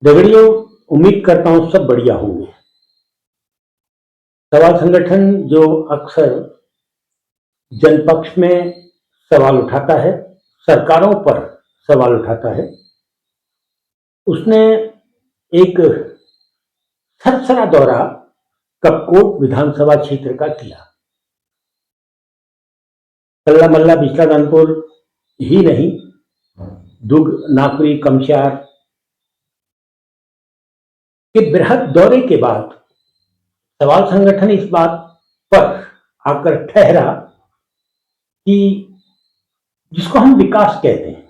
दगड़ियों, उम्मीद करता हूँ सब बढ़िया होंगे। सवाल संगठन जो अक्सर जनपक्ष में सवाल उठाता है, सरकारों पर सवाल उठाता है, उसने एक सरसरा दौरा कपकोट विधानसभा क्षेत्र का किया। कल्ला मल्ला बिचला दानपुर ही नहीं, दुग नाकरी कमचार के बृहद दौरे के बाद सवाल संगठन इस बात पर आकर ठहरा कि जिसको हम विकास कहते हैं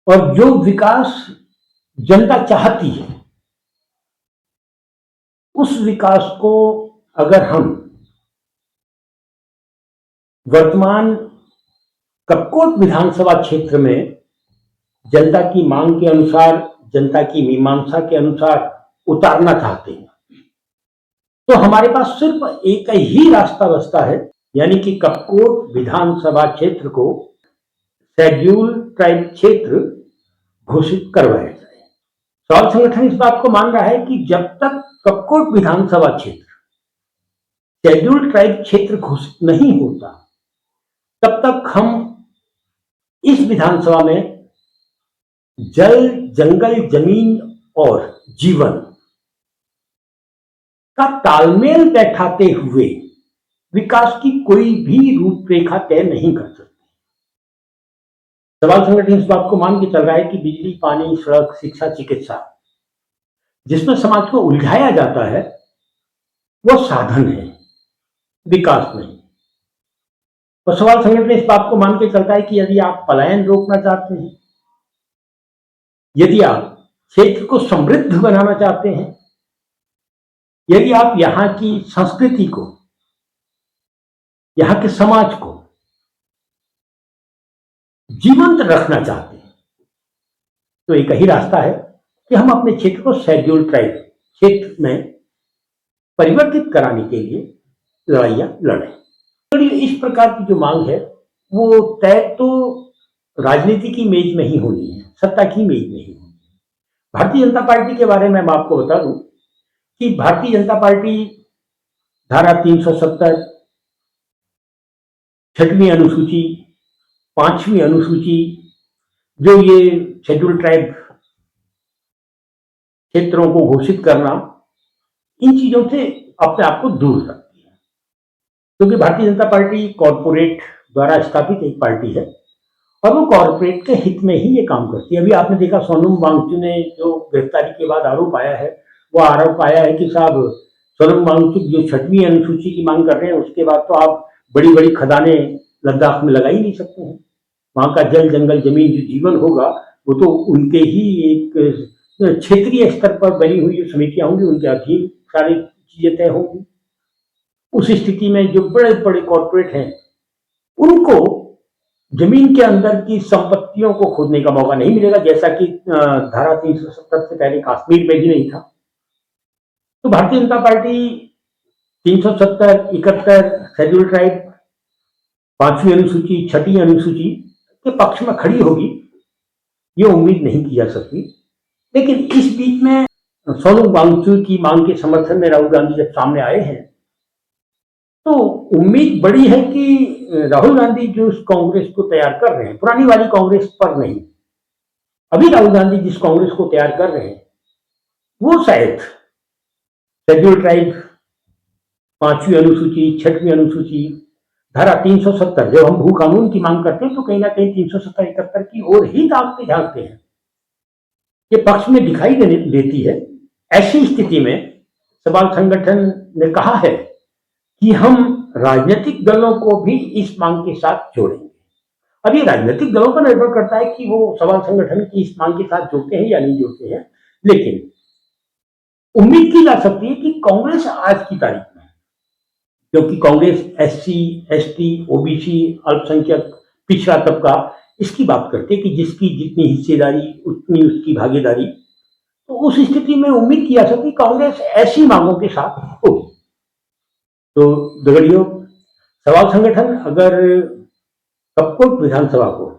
और जो विकास जनता चाहती है, उस विकास को अगर हम वर्तमान कपकोट विधानसभा क्षेत्र में जनता की मांग के अनुसार, जनता की मीमांसा के अनुसार उतारना चाहते हैं, तो हमारे पास सिर्फ एक ही रास्ता बचता है, यानी कि कपकोट विधानसभा क्षेत्र को शेड्यूल ट्राइब क्षेत्र घोषित करवाया जाए। सवाल संगठन इस बात को मान रहा है कि जब तक कपकोट विधानसभा क्षेत्र शेड्यूल ट्राइब क्षेत्र घोषित नहीं होता, तब तक हम इस विधानसभा में जल, जंगल, जमीन और जीवन का तालमेल बैठाते हुए विकास की कोई भी रूपरेखा तय नहीं कर सकते। सवाल संगठन इस बात को मान के चल रहा है कि बिजली, पानी, सड़क, शिक्षा, चिकित्सा जिसमें समाज को उलझाया जाता है, वो साधन है, विकास नहीं। और सवाल संगठन इस बात को मान के चलता है कि यदि आप पलायन रोकना चाहते हैं, यदि आप क्षेत्र को समृद्ध बनाना चाहते हैं, यदि आप यहां की संस्कृति को, यहां के समाज को जीवंत रखना चाहते हैं, तो एक ही रास्ता है कि हम अपने क्षेत्र को शेड्यूल ट्राइब क्षेत्र में परिवर्तित कराने के लिए लड़ाइयां लड़ें। तो इस प्रकार की जो मांग है, वो तय तो राजनीति की मेज में ही होनी है, सत्ता की मेज में ही होनी है। भारतीय जनता पार्टी के बारे में मैं आपको बता दूं कि भारतीय जनता पार्टी धारा 370, 6वीं अनुसूची, 5वीं अनुसूची, जो ये शेड्यूल ट्राइब क्षेत्रों को घोषित करना, इन चीजों से अपने आप को दूर रखती है, क्योंकि भारतीय जनता पार्टी कॉरपोरेट द्वारा स्थापित एक पार्टी है और वो कॉरपोरेट के हित में ही ये काम करती है। अभी आपने देखा सोनम वांगचुक ने जो गिरफ्तारी के बाद आरोप आया है, वो आरोप आया है कि साहब सोनम वांगचुक जो 6वीं अनुसूची की मांग कर रहे हैं, उसके बाद तो आप बड़ी बड़ी खदानें लद्दाख में लगा ही नहीं सकते हैं। वहां का जल, जंगल, जमीन जो जीवन होगा, वो तो उनके ही एक क्षेत्रीय स्तर पर बनी हुई जो समितियां होंगी, उनके अधीन सारी चीजें तय होंगी। उस स्थिति में जो बड़े बड़े कॉरपोरेट हैं, उनको जमीन के अंदर की संपत्तियों को खोदने का मौका नहीं मिलेगा, जैसा कि धारा 370 से पहले कश्मीर में भी नहीं था। तो Bharatiya Janata party 370, 71 schedule tribe, 5वीं अनुसूची, 6वीं अनुसूची के पक्ष में खड़ी होगी, ये उम्मीद नहीं की जा सकती। लेकिन इस बीच में सोनम वांगचुक की मांग के समर्थन में राहुल गांधी जब सामने आए हैं, तो उम्मीद बड़ी है कि राहुल गांधी जो उस कांग्रेस को तैयार कर रहे हैं, पुरानी वाली कांग्रेस पर नहीं, अभी राहुल गांधी जिस कांग्रेस को तैयार कर रहे हैं, वो शायद शेड्यूल ट्राइब, 5वीं अनुसूची, 6वीं अनुसूची, धारा 370, जब हम भू कानून की मांग करते हैं, तो कहीं ना कहीं 370, 71 की ओर ही ताकते झांकते हैं, ये पक्ष में दिखाई देती है। ऐसी स्थिति में सवाल संगठन ने कहा है कि हम राजनीतिक दलों को भी इस मांग के साथ जोड़ेंगे। अब ये राजनीतिक दलों पर निर्भर करता है कि वो सवाल संगठन की इस मांग के साथ जुड़ते हैं या नहीं जुड़ते हैं, लेकिन उम्मीद की जा सकती है कि कांग्रेस आज की तारीख में, क्योंकि कांग्रेस एससी, एसटी, ओबीसी, अल्पसंख्यक, पिछड़ा तबका, इसकी बात करते हैं कि जिसकी जितनी हिस्सेदारी उतनी उसकी भागीदारी, तो उस स्थिति में उम्मीद की जा सकती है कांग्रेस ऐसी मांगों के साथ होगी। तो दगड़ियों, सवाल संगठन अगर कपकोट विधानसभा को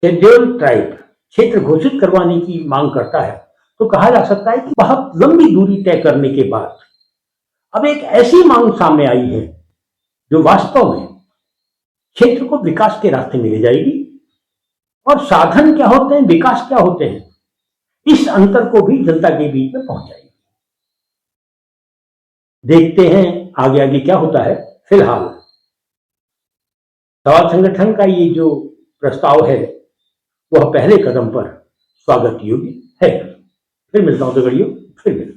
शेड्यूल ट्राइब क्षेत्र घोषित करवाने की मांग करता है, तो कहा जा सकता है कि बहुत लंबी दूरी तय करने के बाद अब एक ऐसी मांग सामने आई है जो वास्तव में क्षेत्र को विकास के रास्ते में ले जाएगी। और साधन क्या होते हैं, विकास क्या होते हैं, इस अंतर को भी जनता के बीच में पहुंचाएगी। देखते हैं आगे आगे क्या होता है। फिलहाल सवाल संगठन का ये जो प्रस्ताव है वह पहले कदम पर स्वागत योग्य है। फिर मिलता हूं तो गड़ियों, फिर मिलता हूं।